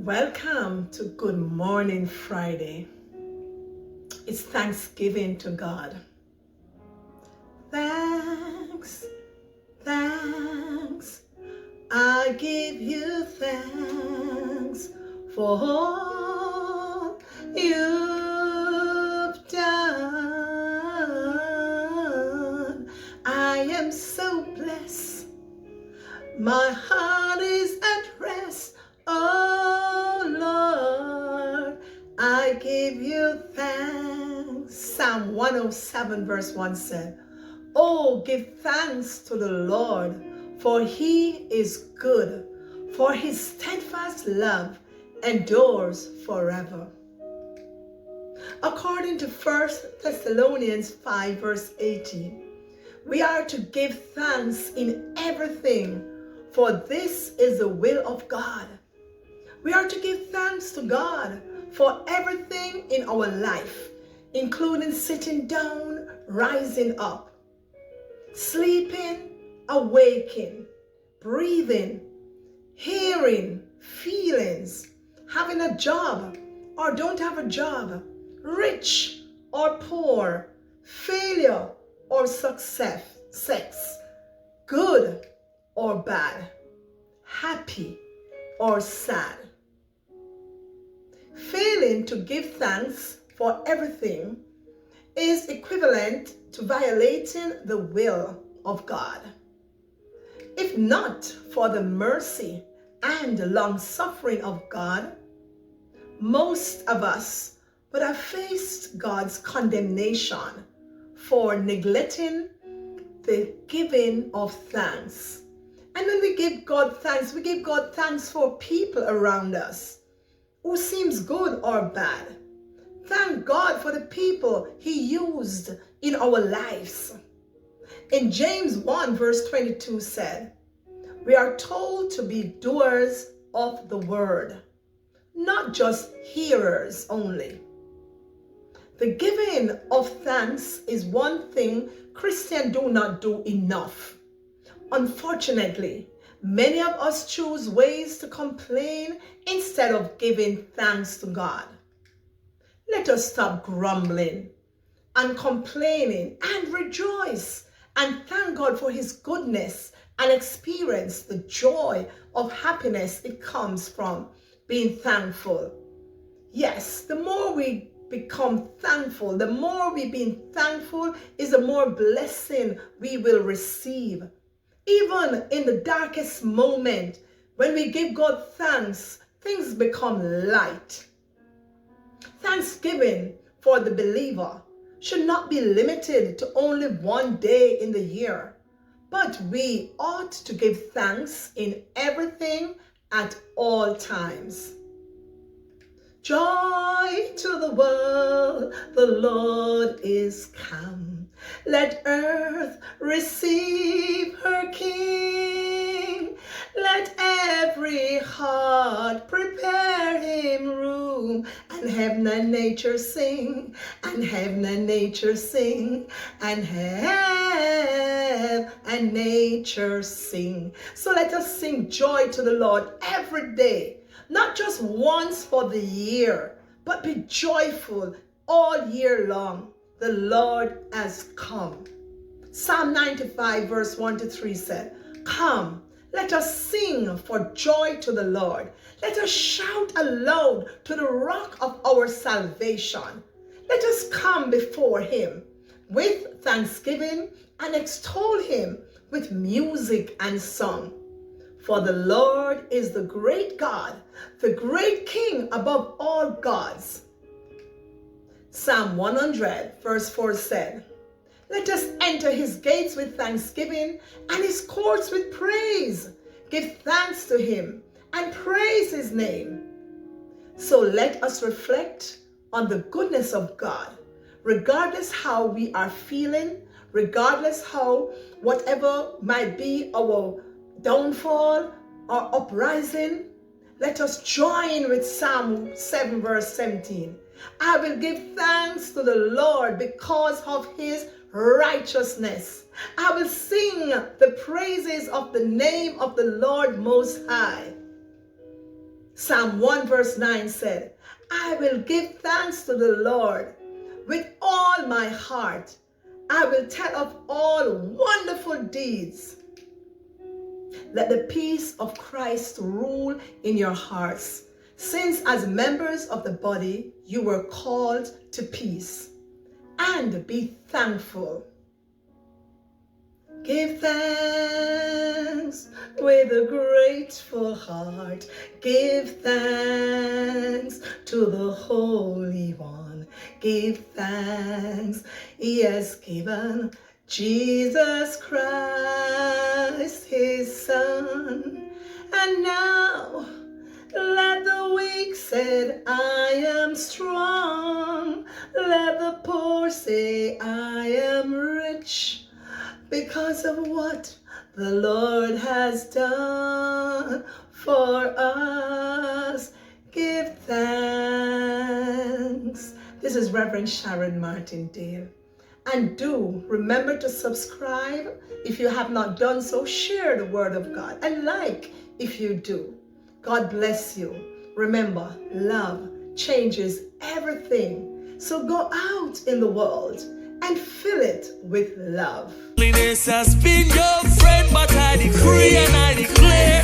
Welcome to Good Morning Friday. It's Thanksgiving to God. Thanks, thanks, I give you thanks for all you've done. I am so blessed, my heart is at rest. Oh Lord, I give you thanks. Psalm 107 verse 1 said, "Oh, give thanks to the Lord, for he is good, for his steadfast love endures forever." According to 1 Thessalonians 5 verse 18, we are to give thanks in everything, for this is the will of God. We are to give thanks to God for everything in our life, including sitting down, rising up, sleeping, awaking, breathing, hearing, feelings, having a job or don't have a job, rich or poor, failure or success, good or bad, happy or sad. Failing to give thanks for everything is equivalent to violating the will of God. If not for the mercy and long suffering of God, most of us would have faced God's condemnation for neglecting the giving of thanks. And when we give God thanks, we give God thanks for people around us who seems good or bad. Thank God for the people he used in our lives. In James 1 verse 22 said, we are told to be doers of the word, not just hearers only. The giving of thanks is one thing Christians do not do enough. Unfortunately, many of us choose ways to complain instead of giving thanks to God. Let us stop grumbling and complaining and rejoice and thank God for his goodness and experience the joy of happiness it comes from being thankful. Yes, the more we become thankful, the more we being thankful is the more blessing we will receive. Even in the darkest moment, when we give God thanks, things become light. Thanksgiving for the believer should not be limited to only one day in the year, but we ought to give thanks in everything at all times. Joy to the world, the Lord is come. Let earth receive her King. Let every heart prepare him room. And heaven and nature sing, and heaven and nature sing, and heaven and nature sing. So let us sing joy to the Lord every day. Not just once for the year, but be joyful all year long. The Lord has come. Psalm 95 verse 1 to 3 said, "Come, let us sing for joy to the Lord. Let us shout aloud to the rock of our salvation. Let us come before him with thanksgiving and extol him with music and song. For the Lord is the great God, the great King above all gods." Psalm 100 verse 4 said, "Let us enter his gates with thanksgiving and his courts with praise. Give thanks to him and praise his name." So let us reflect on the goodness of God, regardless how we are feeling, regardless how whatever might be our downfall or uprising. Let us join with Psalm 7 verse 17. "I will give thanks to the Lord because of his righteousness. I will sing the praises of the name of the Lord Most High." Psalm 1 verse 9 said, I will give thanks to the Lord with all my heart. I will tell of all wonderful deeds. Let the peace of Christ rule in your hearts, since as members of the body you were called to peace. And be thankful. Give thanks with a grateful heart. Give thanks to the Holy One. Give thanks, He has given Jesus Christ, His Son. And now let the weak say, I am strong. Let the poor say, I am rich, because of what the Lord has done for us. Give thanks. This is Reverend Sharon Martindale. And do remember to subscribe if you have not done so. Share the word of God and like if you do. God bless you. Remember, love changes everything. So go out in the world and fill it with love. Loneliness has been your friend, but I decree and I declare